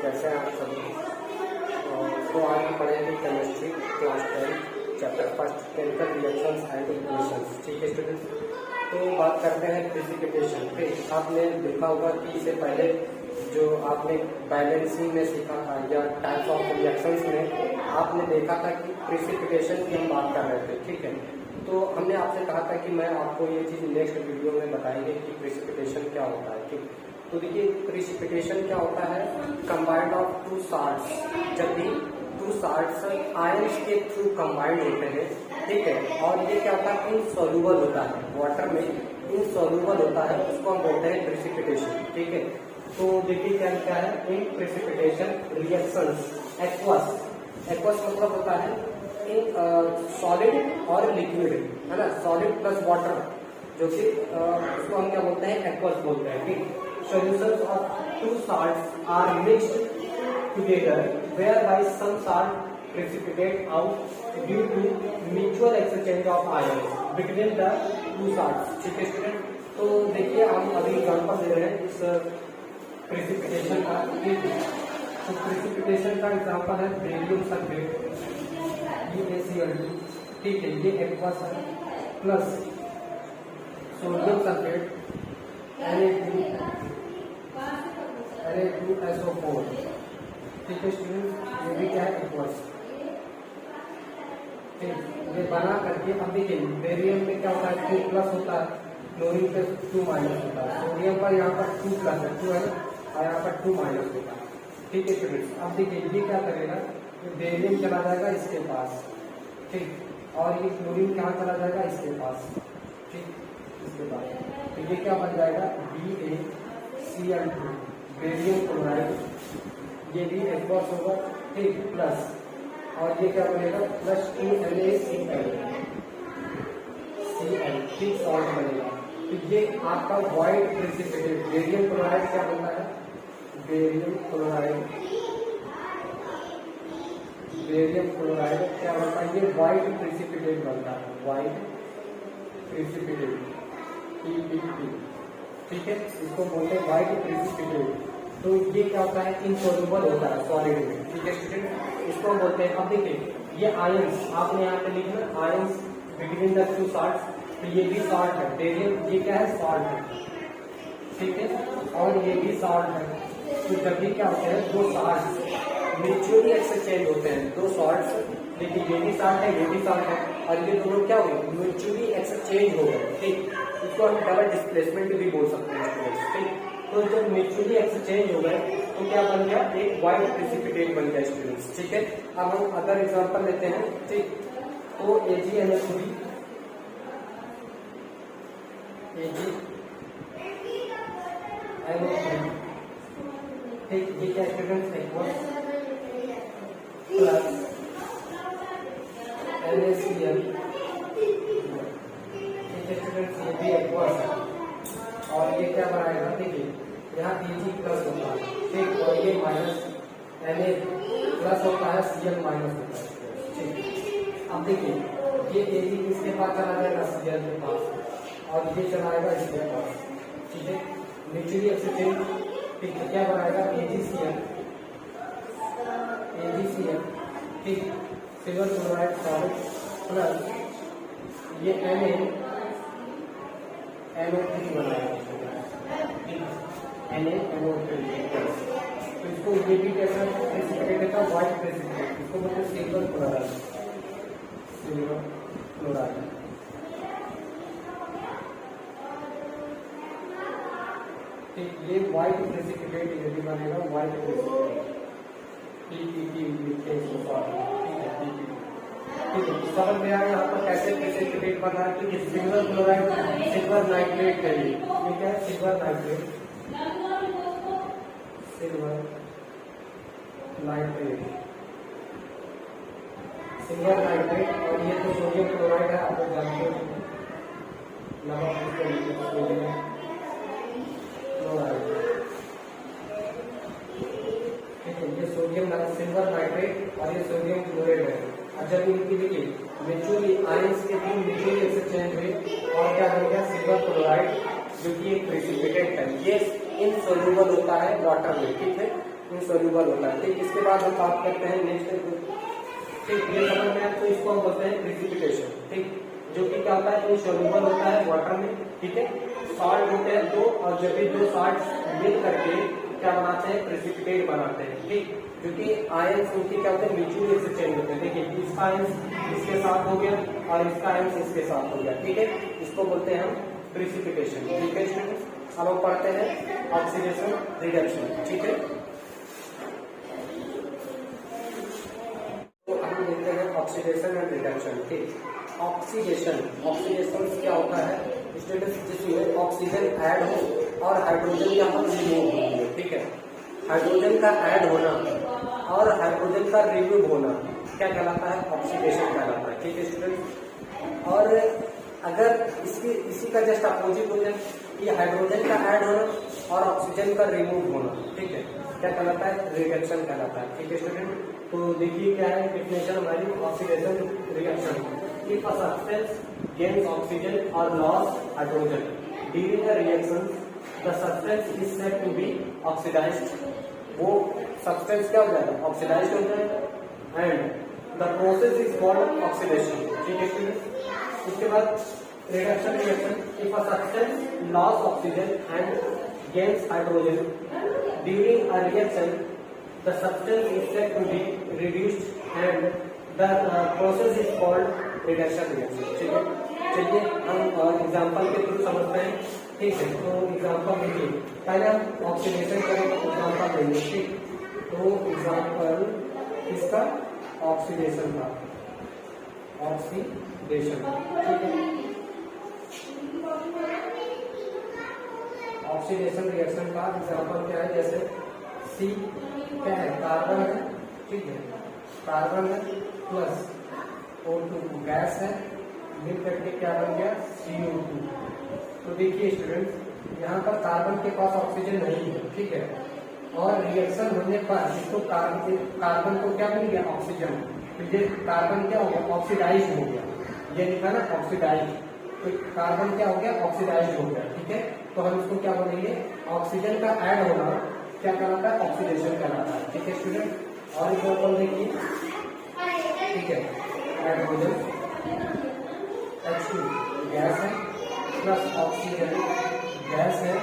कैसे हैं आप सभी। तो आज हम पढ़ेंगे chemistry class 10 chapter first chemical reactions and equations. ठीक है स्टूडेंट्स, तो बात करते हैं प्रेसिपिटेशन पे। आपने देखा होगा कि इससे पहले जो आपने बैलेंसिंग में सीखा था या टाइप्स ऑफ रिएक्शंस में आपने देखा था कि प्रेसिपिटेशन की हम बात कर रहे थे। ठीक है, तो हमने आपसे कहा था कि मैं आपको ये चीज़ नेक्स्ट वीडियो में बताएंगे कि प्रेसिपिटेशन क्या होता है। ठीक, तो देखिए प्रेसिपिटेशन क्या होता है, कंबाइंड ऑफ टू साल्ट्स। जब भी टू साल्ट्स आयंस के थ्रू कंबाइंड होते हैं, ठीक है, और ये क्या होता है, इनसॉल्युबल होता है, वाटर में इनसॉल्युबल होता है, उसको हम बोलते हैं प्रेसिपिटेशन। ठीक है, तो देखिए क्या क्या है इन प्रेसिपिटेशन रिएक्शंस एक्वस मतलब होता है सॉलिड और लिक्विड, है ना, सॉलिड प्लस वाटर, जो कि उसको हम क्या बोलते हैं, एक्वस बोलते हैं। ठीक, solutions of two salts are mixed together whereby some salt precipitate out due to mutual exchange of ions between the two salts। ठीक है स्टूडेंट, तो देखिए हम अभी एग्जांपल दे रहे हैं इस प्रेसिपिटेशन का। तो प्रेसिपिटेशन का एग्जांपल है बेरियम सल्फेट BaCl2। ठीक है, ये एक्वस है, प्लस सोडियम सल्फेट Na2SO4। ठीक है स्टूडेंट, ये भी क्या है, एक्वस। ठीक, ये बना करके अब देखिए बेरियम में क्या होता है, 2 प्लस होता है, क्लोरीन पे 2 माइनस होता है, सोडियम पर यहाँ पर 2 प्लस है, 2 है ना, और यहाँ पर 2 माइनस होता है। ठीक है स्टूडेंट्स, अब देखिए ये क्या करेगा, ये बेरियम चला जाएगा इसके पास, ठीक, और ये क्लोरीन कहाँ चला जाएगा, इसके पास। ठीक, इसके बाद तो ये क्या बन जाएगा, BaCl2 बेरियम क्लोराइड, ये भी एक्वस होगा। ठीक, प्लस और ये क्या बनेगा, प्लस 2NaCl, ठीक, सॉल्ट बनेगा। तो ये आपका व्हाइट प्रेसिपिटेट बेरियम क्लोराइड क्या बनता है, बेरियम क्लोराइड क्या बनता है, ये व्हाइट प्रेसिपिटेट बनता है, व्हाइट प्रेसिपिटेट PPT। ठीक है, इसको बोलते हैं व्हाइट प्रेसिपिटेट। तो ये क्या होता है, इनसॉल्युबल होता है सॉलिड में। ठीक है स्टूडेंट, इसको बोलते हैं। अब देखिए ये आयंस आपने यहाँ पे लिखना, ions between the two salts, तो ये भी सॉल्ट है, बेरियम ये क्या है, सॉल्ट है। ठीक है, और ये भी सॉल्ट है। तो जब भी क्या होते हैं, दो सॉल्ट्स म्यूचुअली एक्सचेंज होते हैं, दो सॉल्ट्स, लेकिन ये भी सॉल्ट है, ये भी सॉल्ट है, और ये दोनों क्या हुए, म्यूचुअली एक्सचेंज हो गए। ठीक, इसको हम डबल डिस्प्लेसमेंट भी बोल सकते हैं स्टूडेंट्स। ठीक, तो जब म्यूचुअली एक्सचेंज हो गए तो क्या बन गया, एक व्हाइट प्रेसिपिटेट बन गया स्टूडेंट्स। ठीक है, अब हम अदर एग्जांपल लेते हैं। ठीक, तो AgNO3 ठीक, ये क्या स्टूडेंट्स, एक्वस प्लस NaCl। ठीक है स्टूडेंट्स, ये भी एक्वस है, और ये क्या बनाएगा, देखिए यहाँ Ag प्लस होता है, ठीक, और ये माइनस Na प्लस होता है, Cl माइनस होता है। ठीक, अब देखिए ये Ag किसके पास चला जाएगा, Cl के पास, और ये चलाएगा इसके पास। ठीक है, म्यूचुअली एक्सचेंज। ठीक है, क्या बनाएगा, AgCl, ठीक, सिल्वर क्लोराइड सॉलिड प्लस ये NaNO3 बनाएगा, NaNO3। तो इसको ये भी कैसा प्रेसिपिटेट का व्हाइट प्रेसिपिटेट, इसको बोलते हैं सिल्वर क्लोराइड। ठीक, ये व्हाइट प्रेसिपिटेट ये भी बनेगा, व्हाइट प्रेसिपिटेट PPT लिखते हैं इसको। ठीक है, समझ में आया यहाँ पर कैसे प्रेसिपिटेट बना है। कि सिल्वर क्लोराइड, सिल्वर नाइट्रेट है, ये क्या है, सिल्वर नाइट्रेट, और ये तो सोडियम क्लोराइड है, आप लोग जानते हो, सोडियम क्लोराइड। ठीक है, ये सोडियम सिल्वर नाइट्रेट और ये सोडियम क्लोराइड है। और जब इनकी देखिए म्यूचुअली आयंस के बीच म्यूचुअली एक्सचेंज हुए और क्या बन गया, सिल्वर क्लोराइड, जो कि एक प्रेसिपिटेट है। ये इनसॉल्युबल होता है वाटर में। ठीक है, इनसॉल्युबल होता है। ठीक, इसके बाद हम बात करते हैं नेक्स्ट। ठीक, ये समझ में आया तो इसको हम बोलते हैं प्रिसिपिटेशन। ठीक, जो कि क्या होता है, इनसॉल्युबल होता है वाटर में। ठीक है, सॉल्ट होते हैं दो, और जब भी दो सॉल्ट मिल करके क्या बनाते हैं, प्रिसिपिटेट बनाते हैं। ठीक, जो कि आयंस उनके क्या होते हैं, म्यूचुअली एक्सचेंज होते हैं। देखिए, इसका आयंस इसके साथ हो गया और इसका आयंस इसके साथ हो गया। ठीक है, इसको बोलते हैं हम प्रिसिपिटेशन। ठीक है स्टूडेंट्स, अब हम पढ़ते हैं ऑक्सीडेशन रिडक्शन। ठीक है, तो हम देखते हैं ऑक्सीडेशन एंड रिडक्शन। ठीक, ऑक्सीडेशन क्या होता है स्टूडेंट्स, जिसमें ऑक्सीजन ऐड हो और हाइड्रोजन यहाँ पर रिमूव हो। ठीक है, हाइड्रोजन का ऐड होना और हाइड्रोजन का रिमूव होना क्या कहलाता है, ऑक्सीडेशन कहलाता है। ठीक है स्टूडेंट्स, और अगर इसी का जस्ट अपोजिट हो जाए, ये हाइड्रोजन का ऐड होना और ऑक्सीजन का रिमूव होना, ठीक है, क्या कहलाता है, रिडक्शन कहलाता है। ठीक है स्टूडेंट, तो देखिए क्या है डेफिनेशन हमारी oxidation reaction. If a substance gains oxygen और loss hydrogen during a reaction, the substance is said to be oxidized. वो सब्सटेंस क्या हो जाएगा, ऑक्सीडाइज्ड हो जाएगा, and the process is called oxidation. ठीक है स्टूडेंट, उसके बाद reduction reaction. If a substance loss oxygen and gains hydrogen during a reaction, the substance is said to be reduced and the process is called reduction reaction. ठीक है, चलिए हम example के through समझते हैं। ठीक है, तो एग्जांपल देखिए, पहले हम ऑक्सीडेशन करेंगे, एग्जांपल देंगे। ठीक, तो एग्जांपल इसका ऑक्सीडेशन का, ऑक्सीडेशन। ठीक है, ऑक्सीडेशन रिएक्शन का एग्जांपल क्या है, जैसे सी क्या है, कार्बन है। ठीक है, कार्बन है प्लस O2 गैस है, मिल करके क्या बन गया, CO2। तो देखिए स्टूडेंट्स, यहाँ पर कार्बन के पास ऑक्सीजन नहीं है। ठीक है, और रिएक्शन होने पर इसको कार्बन को क्या मिल गया, ऑक्सीजन। तो ये कार्बन क्या हो गया, ऑक्सीडाइज हो गया। ये लिखा ना ऑक्सीडाइज, तो कार्बन क्या हो गया, ऑक्सीडाइज हो गया। ठीक है, तो हम इसको क्या बोलेंगे, ऑक्सीजन का ऐड होना क्या कहलाता है, ऑक्सीडेशन कहलाता है। ठीक है स्टूडेंट, और एग्जांपल देखिए। ठीक है, हाइड्रोजन H2 गैस है प्लस ऑक्सीजन गैस है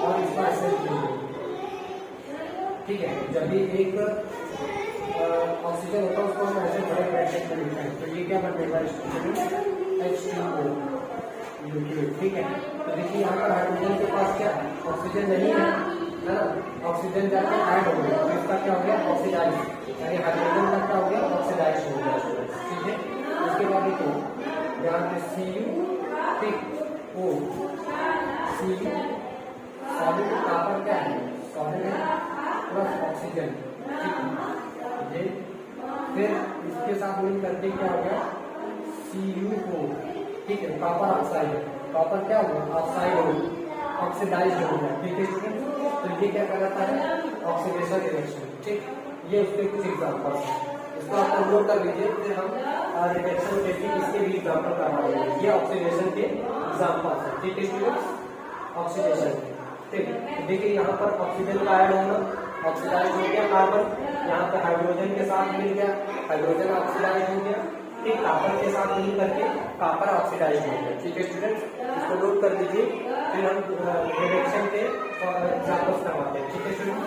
और इसका एसिड। ठीक है, जब भी एक ऑक्सीजन होता है उसको हम ऐसे बड़े ब्रैकेट में लिखते हैं, तो ये क्या बनेगा स्टूडेंट, H2O लिक्विड। ठीक है, तो देखिए यहाँ पर हाइड्रोजन के पास क्या ऑक्सीजन नहीं है ना, ऑक्सीजन जाकर ऐड हो गया, तो इसका क्या हो गया, ऑक्सीडाइज, यानी हाइड्रोजन का क्या हो गया, ऑक्सीडाइज हो गया। ठीक है, उसके बाद देखो यहाँ पे Cu, ठीक, O, Cu सॉलिड, कॉपर क्या है, सॉलिड है प्लस ऑक्सीजन। ठीक है, ये फिर इसके साथ मिल करके क्या हो गया, Cu। ठीक है, कॉपर ऑक्साइड, कॉपर क्या होगा, ऑक्साइड होगा, ऑक्सीडाइज हो गया। ठीक है स्टूडेंट, तो ये क्या कहलाता है, ऑक्सीडेशन रिएक्शन। ठीक, ये उसके कुछ एग्जांपल्स हैं, इसको आप नोट कर लीजिए, फिर हम रिएक्शन के भी इसके भी एग्जांपल करवा देंगे। ये ऑक्सीडेशन के एग्जांपल्स हैं। ठीक है स्टूडेंट, ऑक्सीडेशन। ठीक, देखिए यहाँ पर ऑक्सीजन का ऐड होना, ऑक्सीडाइज हो गया कार्बन, यहाँ पे हाइड्रोजन के साथ मिल गया, हाइड्रोजन ऑक्सीडाइज हो गया। ठीक, कॉपर के साथ मिल करके कॉपर ऑक्सीडाइज हो गया। ठीक है स्टूडेंट्स, इसको नोट कर दीजिए, फिर हम रिएक्शन के एग्जांपल्स करवाते हैं। ठीक है स्टूडेंट,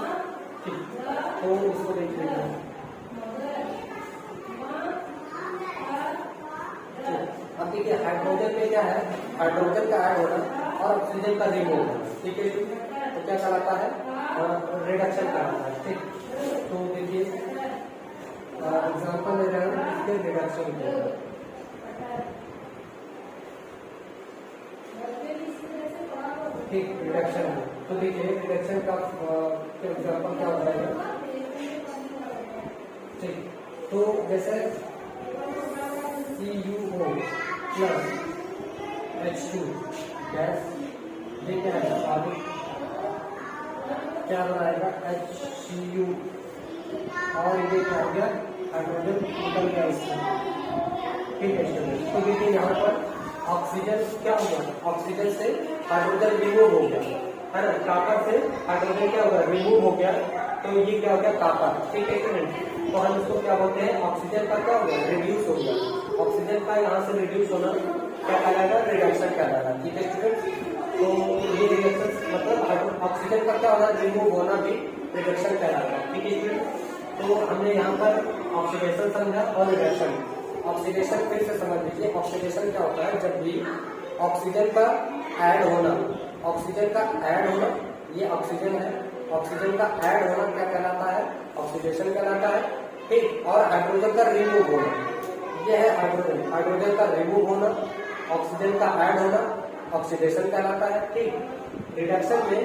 ठीक, तो इसको देख लीजिए। अब देखिए हाइड्रोजन में क्या है, हाइड्रोजन का ऐड होना और ऑक्सीजन का रिमूव होना। ठीक है, तो क्या कहलाता है, रिडक्शन कहलाता है। ठीक, तो देखिए एग्जांपल ले रहे हैं इसके रिडक्शन के। ठीक, रिडक्शन, तो देखिए रिडक्शन का एग्जांपल क्या हो जाएगा। ठीक, तो जैसे CuO प्लस H2 गैस, ये क्या है, सॉलिड, क्या बनाएगा, HCU, और ये क्या हो गया, हाइड्रोजन निकल गया इससे। ठीक है स्टूडेंट, तो देखिए यहाँ पर ऑक्सीजन क्या हो गया, ऑक्सीजन से हाइड्रोजन रिमूव हो गया, है ना, कॉपर से हाइड्रोजन क्या हो गया, रिमूव हो गया, तो ये क्या हो गया कॉपर, ठीक है स्टूडेंट। तो हम इसको क्या बोलते हैं, ऑक्सीजन का क्या हो गया, रिड्यूस हो गया। ऑक्सीजन का यहाँ से रिड्यूस होना क्या कहलाएगा, रिडक्शन कहलाएगा, ठीक है स्टूडेंट। तो ये रिडक्शन मतलब ऑक्सीजन का क्या होना, रिमूव होना भी रिडक्शन कहलाएगा, ठीक है स्टूडेंट। तो हमने यहाँ पर ऑक्सीडेशन समझा और रिडक्शन। ऑक्सीडेशन फिर से समझ लीजिए, ऑक्सीडेशन क्या होता है, जब भी ऑक्सीजन का ऐड होना, ऑक्सीजन का ऐड होना, ये ऑक्सीजन है, ऑक्सीजन का ऐड होना क्या कहलाता है, ऑक्सीडेशन कहलाता है, ठीक। और हाइड्रोजन का रिमूव होना, ये है हाइड्रोजन, हाइड्रोजन का रिमूव होना, ऑक्सीजन का ऐड होना ऑक्सीडेशन कहलाता है, ठीक। रिडक्शन में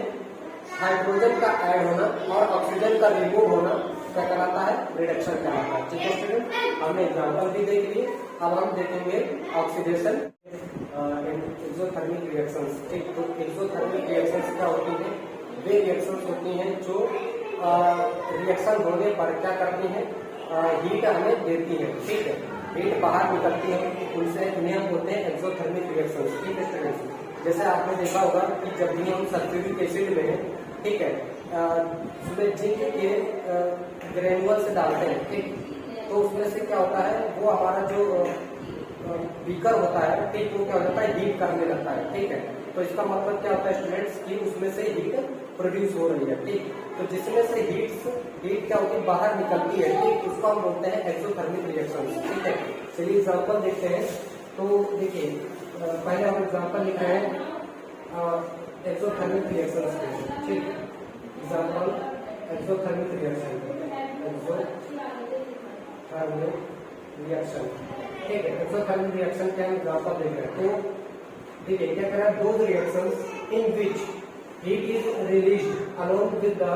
हाइड्रोजन का ऐड होना और ऑक्सीजन का रिमूव होना क्या कहलाता है, रिडक्शन कहलाता है, ठीक है स्टूडेंट। हमने एग्जाम्पल भी देख लिए, अब हम देखेंगे ऑक्सीडेशन एक्सोथर्मिक रिएक्शंस, ठीक। तो एक्सोथर्मिक रिएक्शंस क्या होती है, वे रिएक्शंस होती हैं जो रिएक्शन होने पर क्या करती हैं, हीट हमें देती है, ठीक है, हीट बाहर निकलती है, उनसे इन्हें हम बोलते हैं एक्सोथर्मिक रिएक्शंस, ठीक है स्टूडेंट्स। जैसे आपने देखा होगा कि जब भी हम सल्फ्यूरिक एसिड में, ठीक है, उसमें जिंक के ग्रेनुअल्स डालते हैं, ठीक, तो उसमें से क्या होता है, वो हमारा जो बीकर होता है, ठीक, वो क्या हो जाता है, हीट करने लगता है, ठीक है। तो इसका मतलब क्या होता है स्टूडेंट्स कि उसमें से हीट प्रोड्यूस हो रही है, ठीक। तो जिसमें से हीट क्या होती है, बाहर निकलती है, ठीक, उसको हम बोलते हैं एक्सोथर्मिक रिएक्शन, ठीक है। चलिए एग्जाम्पल देखते हैं। तो देखिए पहले हम एग्जाम्पल लिख रहे हैं एक्सोथर्मिक रिएक्शन के, ठीक। Example exothermic reaction, exothermic reaction, ठीक है। एक्सोथर्मिक रिएक्शन के हम एग्जाम्पल देख रहे हैं। तो देखिए क्या करें, those reactions in which heat is released along with the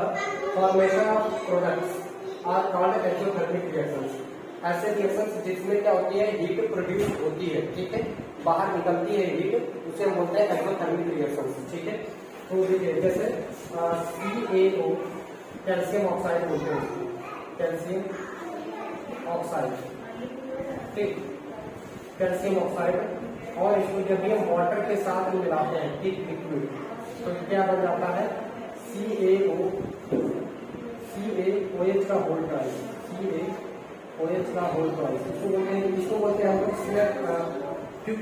formation of products are called exothermic reactions। ऐसे रिएक्शंस जिसमें क्या होती है, हीट प्रोड्यूस होती है, ठीक है, बाहर निकलती है हीट, उसे हम बोलते हैं एक्सोथर्मिक रिएक्शंस, ठीक है। तो देखिए जैसे CaO कैल्शियम ऑक्साइड बोलते हैं उसको, कैल्शियम ऑक्साइड, ठीक, कैल्शियम ऑक्साइड। और इसको जब भी हम वाटर के साथ मिलाते हैं, ठीक, लिक्विड, तो क्या बन जाता है, CaOH का होल ट्वाइस, CaOH का होल ट्वाइस, इसको बोलते हैं हम लोग क्विक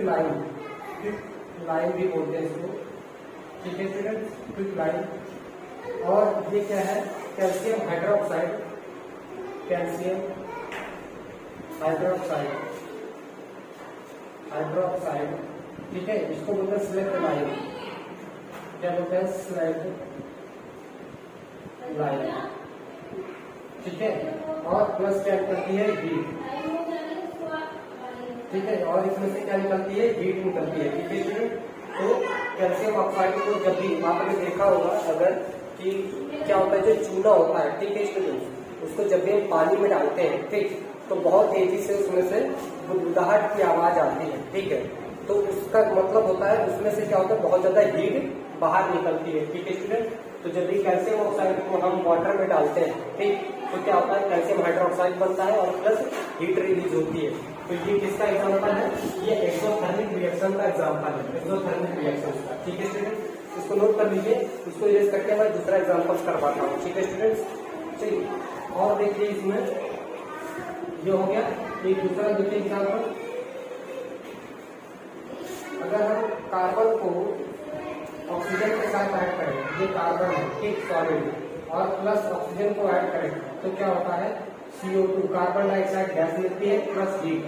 लाइन भी बोलते हैं इसको, ठीक है स्टूडेंट, क्विक लाइन। और ये क्या है, कैल्शियम हाइड्रोक्साइड, कैल्शियम हाइड्रोक्साइड, ठीक है, इसको बोलते हैं सिलेक्ट लाइन, क्या बोलते हैं, सिलेक्ट लाइन, ठीक है। और प्लस क्या करती है, हीट, ठीक है, और इसमें से क्या निकलती है, हीट निकलती है, ठीक है स्टूडेंट। तो कैल्शियम ऑक्साइड को जब भी आपने देखा होगा अगर कि क्या होता है, जो चूना होता है, ठीक है स्टूडेंट, उसको जब भी हम पानी में डालते हैं, ठीक, तो बहुत तेजी से उसमें से गुदगुदाहट की आवाज आती है, ठीक है। तो उसका मतलब होता है उसमें से क्या होता है, बहुत ज्यादा हीट बाहर निकलती है, ठीक है स्टूडेंट। तो जब भी कैल्शियम ऑक्साइड को हम वाटर में डालते हैं, ठीक, तो क्या होता है, कैल्शियम हाइड्रोक्साइड बनता है और प्लस हीट रिलीज होती है। तो ये किसका एग्जाम्पल है, ये एक्सोथर्मिक रिएक्शन का एग्जाम्पल है, एक्सोथर्मिक रिएक्शन का, ठीक है स्टूडेंट। इसको नोट कर लीजिए, इसको इरेज करके मैं दूसरा एग्जाम्पल करवाता हूँ, ठीक है स्टूडेंट्स। चलिए और देखिए इसमें ये हो गया, एक दूसरा देखिए एग्जाम्पल। अगर हम कार्बन को ऑक्सीजन के साथ ऐड करें, ये कार्बन है, ठीक, सॉलिड, और प्लस ऑक्सीजन को ऐड करें तो क्या होता है, CO2 कार्बन डाइऑक्साइड गैस मिलती है प्लस हीट।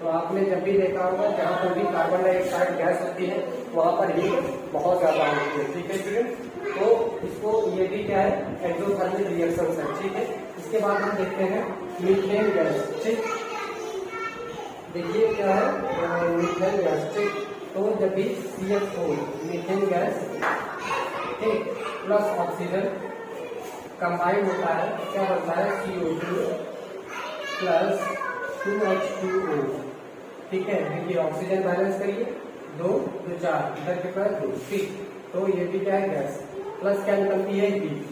तो आपने जब भी देखा होगा जहाँ पर भी कार्बन डाइऑक्साइड गैस होती है वहाँ पर हीट बहुत ज्यादा होती है, ठीक है स्टूडेंट। तो इसको ये भी क्या है, एक्सोथर्मिक रिएक्शन है, ठीक है। इसके बाद हम देखते हैं मीथेन गैस, ठीक, देखिए क्या है, मीथेन गैस, ठीक। तो जब भी CH4 मीथेन गैस, ठीक, प्लस ऑक्सीजन कंबाइंड होता है, क्या बनता है, CO2 प्लस 2H2O, ठीक है। देखिए ऑक्सीजन बैलेंस करिए, 2 2 4, इधर के पास 2, ठीक। तो ये भी क्या है, गैस, प्लस क्या निकलती है, हीट,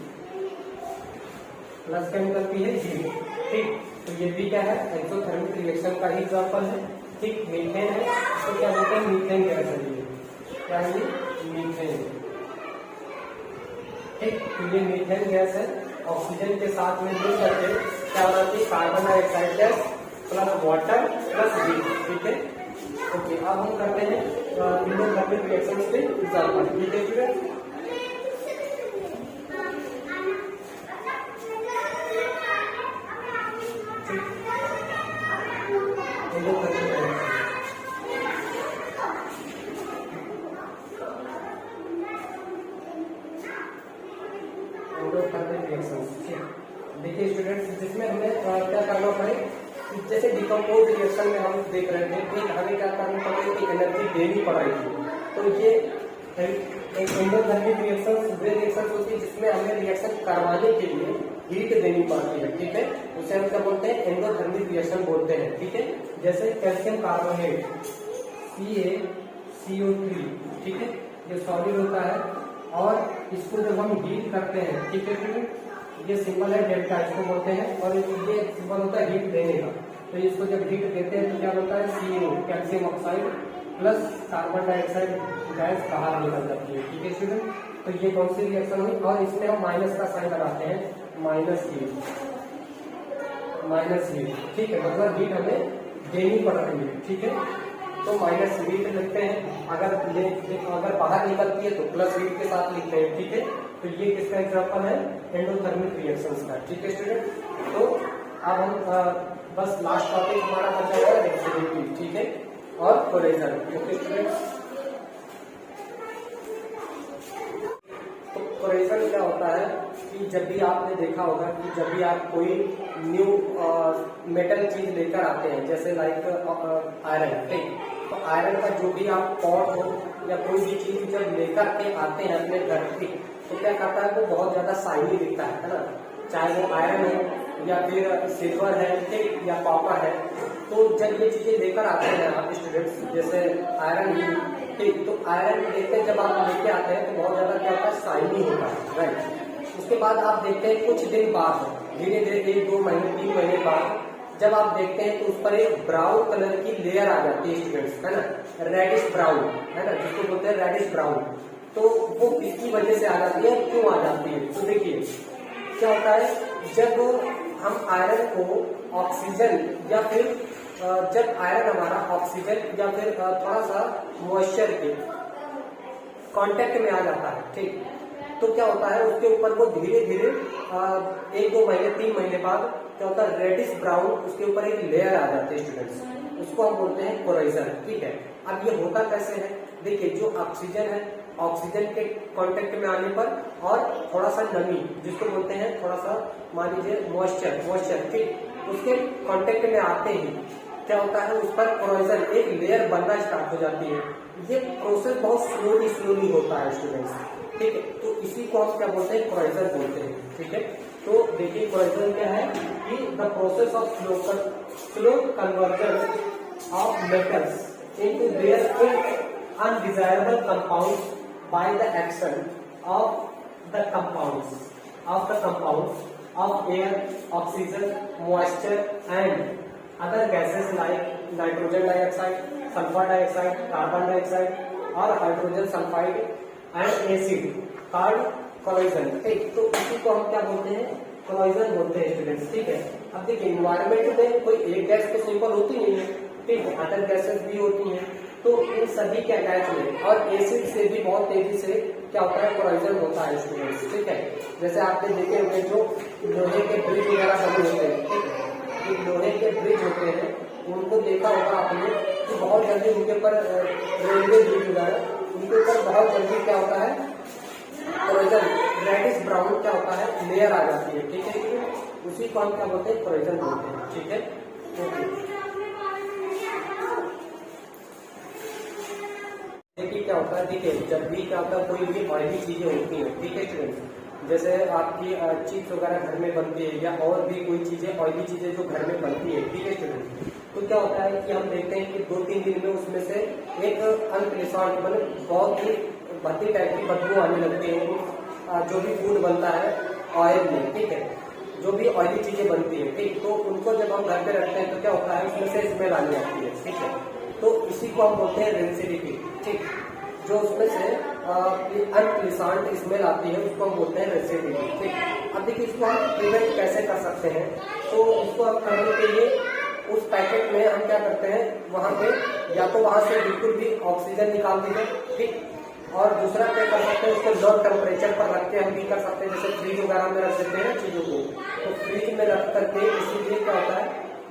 प्लस क्या निकलती है, हीट, ठीक। तो ये भी क्या है, एक्सोथर्मिक रिएक्शन का ही एग्जाम्पल है, ठीक। मीथेन है तो क्या बोलते हैं, मीथेन गैस है, ये क्या है, मीथेन, ठीक। तो ये मीथेन गैस है ऑक्सीजन के साथ में मिल करके क्या बनाती है, carbon dioxide gas plus water plus heat, ठीक है। ओके, अब हम करते हैं इंडोथर्मिक रिएक्शंस के एग्जांपल, ठीक है स्टूडेंट। देखिए स्टूडेंट्स, जिसमें हमें क्या करना पड़े, जैसे डिकम्पोज रिएक्शन में हम देख रहे थे कि हमें क्या करना पड़े कि एनर्जी देनी पड़ेगी। तो ये एक एंडोथर्मिक रिएक्शन वे रिएक्शन होती है जिसमें हमें रिएक्शन करवाने के लिए हीट देनी पड़ती है, ठीक है। उसे हम क्या बोलते हैं, एंडोथर्मिक रिएक्शन बोलते हैं, ठीक है। जैसे कैल्शियम कार्बोनेट CaCO3, ठीक है, ये सॉलिड होता है और इसको जब हम हीट करते हैं, ठीक है, ये सिंबल है डेल्टा, इसको बोलते हैं, और ये सिंबल होता है हीट देने का। तो इसको जब हीट देते हैं तो क्या होता है, CO calcium oxide plus carbon dioxide gas बाहर निकल जाती है, ठीक है स्टूडेंट। तो ये कौन सी रिएक्शन हुई, और इसमें हम माइनस का साइन लगाते हैं, माइनस हीट, ठीक है, मतलब हीट हमें देनी पड़ रही है, ठीक है। तो माइनस हीट लिखते हैं, अगर बाहर निकलती है तो प्लस हीट के साथ लिखते हैं, ठीक है। तो ये किसका एग्जांपल है, एंडोथर्मिक रिएक्शंस का, ठीक है स्टूडेंट। तो अब हम बस लास्ट टॉपिक हमारा बचा हुआ है रेफ्रिजरेटिव, ठीक है, और कोरेजन, ओके स्टूडेंट्स। तो कोरेजन क्या होता है कि जब भी आपने देखा होगा कि जब भी आप कोई न्यू मेटल चीज लेकर आते हैं, जैसे लाइक आयरन, ठीक, तो आयरन का जो भी आप पॉट हो या कोई भी चीज जब लेकर के आते हैं अपने घर पे, तो क्या करता है, वो बहुत ज्यादा शाइनी दिखता है ना, चाहे वो आयरन हो या फिर सिल्वर है, ठीक, या कॉपर है। तो जब ये चीजें लेकर आते हैं आप स्टूडेंट्स, जैसे आयरन ही, ठीक, तो आयरन देखते हैं जब आप लेके आते हैं तो बहुत ज्यादा क्या होता है, शाइनी होता है, राइट। उसके बाद आप देखते हैं कुछ दिन बाद, धीरे धीरे 1, 2 महीने 3 महीने बाद जब आप देखते हैं तो उस पर एक ब्राउन कलर की लेयर आ जाती है स्टूडेंट्स, है ना, रेडिश ब्राउन, है ना, जिसको बोलते हैं रेडिश ब्राउन। तो वो किसकी वजह से आ जाती है, क्यों आ जाती है, तो देखिए क्या होता है, जब हम आयरन को ऑक्सीजन या फिर जब आयरन हमारा ऑक्सीजन या फिर थोड़ा सा मॉइस्चर के कांटेक्ट में आ जाता है, ठीक, तो क्या होता है, उसके ऊपर वो धीरे धीरे 1, 2 महीने 3 महीने बाद क्या होता है, रेडिश ब्राउन उसके ऊपर एक लेयर आ जाती है स्टूडेंट्स, उसको हम बोलते हैं कोराइजन, ठीक है। अब ये होता कैसे है, देखिए जो ऑक्सीजन है, ऑक्सीजन के कांटेक्ट में आने पर और थोड़ा सा नमी, जिसको बोलते हैं थोड़ा सा मान लीजिए मॉइस्चर, ठीक, उसके कांटेक्ट में आते ही क्या होता है, उस पर कोराइजन एक लेयर बनना स्टार्ट हो जाती है। ये प्रोसेस बहुत स्लोली होता है स्टूडेंट्स, ठीक है। तो इसी को हम क्या बोलते हैं, कोराइजन बोलते हैं, ठीक है। तो देखिए कोराइजन क्या है कि the process of slow conversion of metals into their undesirable compounds by the action of the compounds of air, oxygen, moisture and other gases like nitrogen dioxide, sulfur dioxide, carbon dioxide और hydrogen sulfide and acid called collision, ठीक। तो इसी को हम क्या बोलते हैं, collision बोलते हैं स्टूडेंट्स, ठीक है। अब देखिए इन्वायरमेंट में कोई एक गैस तो सिंपल होती नहीं है, ठीक है, अदर गैसेस भी होती हैं। तो इन सभी के अटैच में और एसिड से भी बहुत तेजी से क्या होता है, कोराइजन होता है स्टूडेंट्स, ठीक है। जैसे आपने देखे होंगे जो लोहे के ब्रिज वगैरह बने होते हैं, ठीक है, जो लोहे के ब्रिज होते हैं उनको देखा होगा आपने कि बहुत जल्दी उनके ऊपर रेलवे ब्रिज वगैरह उनके ऊपर बहुत जल्दी क्या होता है, कोराइजन रेडिश ब्राउन क्या होता है, लेयर आ जाती है, ठीक है। उसी को हम क्या बोलते हैं, कोराइजन बोलते हैं, ठीक है, ओके। देखिए क्या होता है, ठीक है, जब भी क्या होता है कोई भी ऑयली चीजें होती हैं, ठीक है स्टूडेंट्स, जैसे आपकी चिप्स वगैरह घर में बनती है या और भी कोई चीजें ऑयली चीजें जो घर में बनती है, ठीक है स्टूडेंट्स, तो क्या होता है कि हम देखते हैं कि 2-3 दिन में उसमें से एक अनप्लेसेंट मतलब बहुत ही भद्दी टाइप की बदबू आने लगती है। जो भी फूड बनता है ऑयल में, ठीक है, जो भी ऑयली चीजें बनती है, ठीक, तो उनको जब हम घर पे रखते हैं तो क्या होता है, उसमें से स्मेल आने लगती है, ठीक है। तो इसी को हम बोलते हैं रेंसिडिटी, ठीक। जो उसमें से अनप्लीजेंट स्मेल आती है उसको हम बोलते हैं रेसिडिटी। ठीक, अब देखिए इसको हम प्रिवेंट कैसे कर सकते हैं। तो इसको अब करने के लिए उस पैकेट में हम क्या करते हैं, वहां पे या तो वहां से बिल्कुल भी ऑक्सीजन निकाल दीजिए। ठीक, और दूसरा क्या कर सकते हैं, उसको लो टेम्परेचर पर रख के हम भी कर सकते हैं, जैसे फ्रिज वगैरह में रख देते हैं चीजों को, तो फ्रिज में रख करके इसीलिए क्या होता है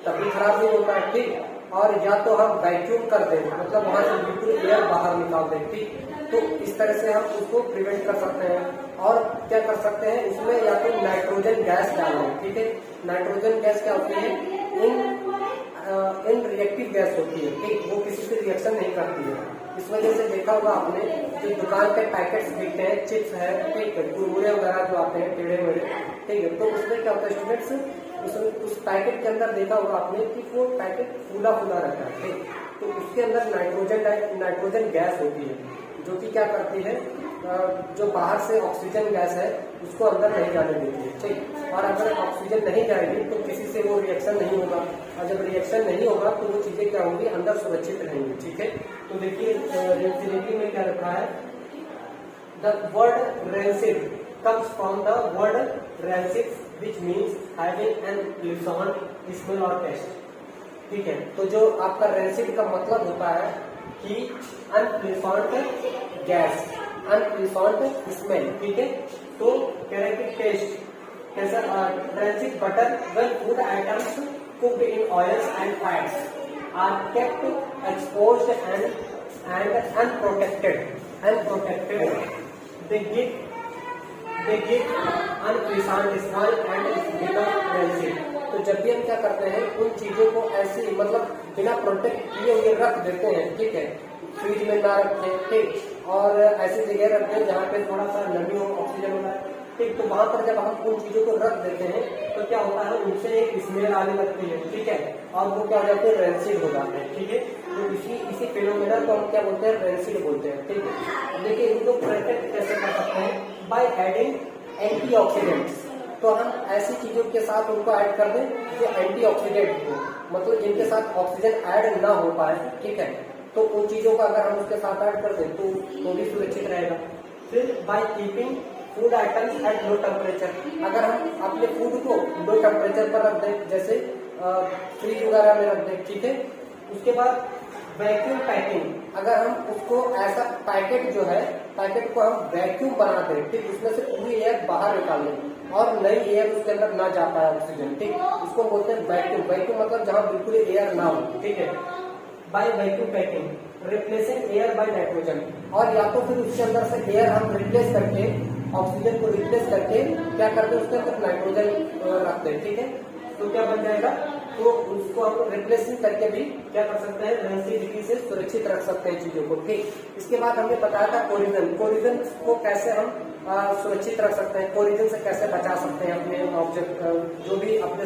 तभी खराब नहीं होता है। ठीक, और या तो हम वैक्यूम कर दें, मतलब वहां से बिल्कुल एयर बाहर निकाल दें। ठीक, तो इस तरह से हम उसको प्रिवेंट कर सकते हैं। और क्या कर सकते हैं, उसमें या तो नाइट्रोजन गैस डालें। ठीक है, नाइट्रोजन गैस क्या होती है, इन रिएक्टिव गैस होती है। ठीक, वो किसी से रिएक्शन नहीं करती है। इस वजह से देखा होगा आपने, जो दुकान पे पैकेट्स बिकते हैं, चिप्स है, ठीक है, कुरकुरे वगैरह जो आते हैं टेढ़े मेढ़े, ठीक है, तो उसमें क्या होता है स्टूडेंट्स, उस पैकेट के अंदर देखा होगा आपने कि वो पैकेट फूला फूला रहता है। ठीक, तो उसके अंदर नाइट्रोजन गैस होती है, जो कि क्या करती है, जो बाहर से ऑक्सीजन गैस है उसको अंदर नहीं जाने देती है। ठीक, और अगर ऑक्सीजन नहीं जाएगी तो किसी से वो रिएक्शन नहीं होगा, और जब रिएक्शन नहीं होगा तो वो चीजें क्या होंगी, अंदर सुरक्षित रहेंगी। ठीक है, तो देखिए रेसिडिटी में क्या रखा है, the word rancid comes from the word rancid which means having an pleasant smell और टेस्ट। ठीक है, तो जो आपका रेंसिड का मतलब होता है कि अनप्लीजेंट गैस, अनप्लीजेंट स्मेल। ठीक है, तो कह रहे कि टेस्ट कैसा, rancid butter when food items cooked in oils and fats are kept exposed and unprotected they give unpleasant smell and become rancid। तो जब भी हम क्या करते हैं, उन चीजों को ऐसे मतलब बिना प्रोटेक्ट किए हुए रख देते हैं। ठीक है, फ्रिज में ना रखें, ठीक, और ऐसी जगह रखते हैं जहाँ पे थोड़ा सा नमी हो, ऑक्सीजन होता है। ठीक, तो वहां पर जब हम उन चीजों को रख देते हैं तो क्या होता है, उनसे एक स्मेल आने लगती है। ठीक है, और वो क्या हो जाते हैं, रेंसिड हो जाते हैं। ठीक है, तो इसी फिनोमेना को हम क्या बोलते हैं, रेंसिड बोलते हैं। ठीक है, देखिए इनको प्रोटेक्ट कैसे कर सकते हैं, बाय एडिंग एंटीऑक्सीडेंट्स। तो हम ऐसी चीजों के साथ उनको ऐड कर दें जो एंटीऑक्सीडेंट हो, मतलब जिनके साथ ऑक्सीजन ऐड ना हो पाए। ठीक है, तो उन चीजों का अगर हम उसके साथ ऐड कर दें तो भी सुरक्षित रहेगा। फिर by keeping food items at low temperature, अगर हम अपने फूड को लो टेम्परेचर पर रख दें, जैसे फ्रिज वगैरह में रख दें। ठीक है, उसके बाद वैक्यूम पैकिंग, अगर हम उसको ऐसा पैकेट जो है, पैकेट को हम वैक्यूम बना दें। ठीक, उसमें से पूरी एयर बाहर निकाल दें और नई एयर उसके अंदर ना जा पाए ऑक्सीजन। ठीक, उसको बोलते हैं वैक्यूम। वैक्यूम मतलब जहाँ बिल्कुल एयर ना हो। ठीक है, by vacuum packing replacing air by nitrogen, और या तो फिर उसके अंदर से एयर हम रिप्लेस करके, ऑक्सीजन को रिप्लेस करके क्या करते हैं, उसके अंदर नाइट्रोजन रखते हैं। ठीक है, तो क्या बन जाएगा, तो उसको हम रिप्लेसिंग करके भी क्या कर सकते हैं, रेंसिडिटी से सुरक्षित रख सकते हैं चीजों को। ठीक, इसके बाद हमने बताया था कोरिजन को कैसे हम सुरक्षित रख सकते हैं, कोरिजन से कैसे बचा सकते हैं अपने ऑब्जेक्ट, जो भी अपने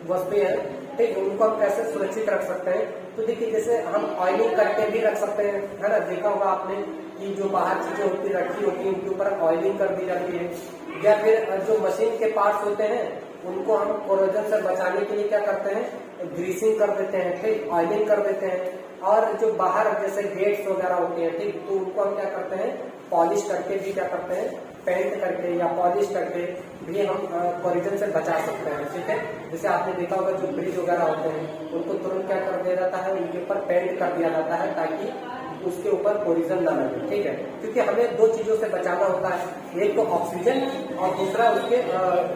वस्तुएं हैं, ठीक, उनको हम कैसे सुरक्षित रख सकते हैं। तो देखिए जैसे हम ऑयलिंग करके भी रख सकते हैं, है ना, देखा होगा आपने कि जो बाहर चीजें होती रखी होती है उनके ऊपर ऑयलिंग कर दी जाती है, या फिर जो मशीन के पार्ट्स होते हैं उनको हम कोरोजन से बचाने के लिए क्या करते हैं, ग्रीसिंग कर देते हैं। ठीक, ऑयलिंग कर देते हैं, और जो बाहर जैसे गेट्स वगैरह होते हैं, ठीक, तो उनको हम क्या करते हैं, पॉलिश करके भी क्या करते हैं, पेंट करके या पॉलिश करके भी हम कोरिजन से बचा सकते हैं। ठीक है, जैसे आपने देखा होगा जो ब्रिज वगैरह होते हैं उनको तुरंत क्या कर दिया जाता है, उनके ऊपर पेंट कर दिया जाता है ताकि उसके ऊपर कोरिजन ना लगे। ठीक है, क्योंकि हमें दो चीजों से बचाना होता है, एक तो ऑक्सीजन और दूसरा उसके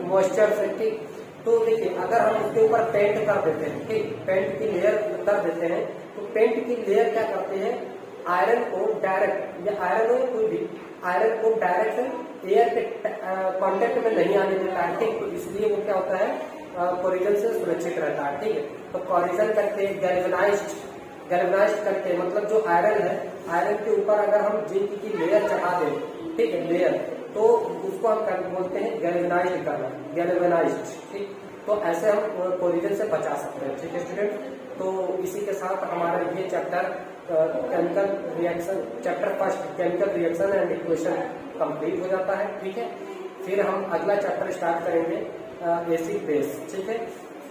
मॉइस्चर से। ठीक, तो देखिए अगर हम उसके ऊपर पेंट कर देते हैं, ठीक, पेंट की लेयर कर देते हैं, तो पेंट की लेयर क्या करते हैं, आयरन को डायरेक्ट, या आयरन हो कोई भी, आयरन को डायरेक्ट एयर के कांटेक्ट में नहीं आने देता है। ठीक, तो इसलिए वो क्या होता है, कोरिजन से सुरक्षित रहता है। ठीक है, तो कोरिजन करके गैल्वेनाइज्ड करके, मतलब जो आयरन है, आयरन के ऊपर अगर हम जिंक की लेयर चढ़ा दें, ठीक है, लेयर, तो उसको हम बोलते हैं गैल्वेनाइज्ड करना, गैल्वेनाइज्ड। ठीक, तो ऐसे हम कोरिजन से बचा सकते हैं। ठीक है स्टूडेंट, तो इसी के साथ हमारा ये chapter chemical reaction, chapter first chemical reaction and equation complete हो जाता है। ठीक है, फिर हम अगला चैप्टर स्टार्ट करेंगे एसिड बेस। ठीक है,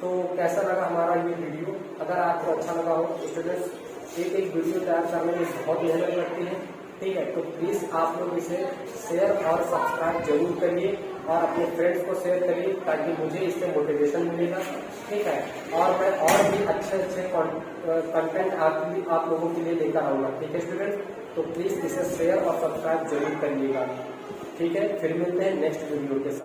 तो कैसा लगा हमारा ये वीडियो, अगर आपको अच्छा लगा हो, स्टूडेंट्स एक वीडियो तैयार करने में बहुत मेहनत लगती है, ठीक है, तो प्लीज आप लोग इसे शेयर और सब्सक्राइब जरूर करिए और अपने फ्रेंड्स को शेयर करिए ताकि मुझे इससे मोटिवेशन मिलेगा। ठीक है, और मैं और भी अच्छे अच्छे कंटेंट आप लोगों के लिए लेकर आऊंगा। ठीक है स्टूडेंट, तो प्लीज इसे शेयर और सब्सक्राइब जरूर करिएगा। ठीक है, फिर मिलते हैं नेक्स्ट वीडियो के साथ।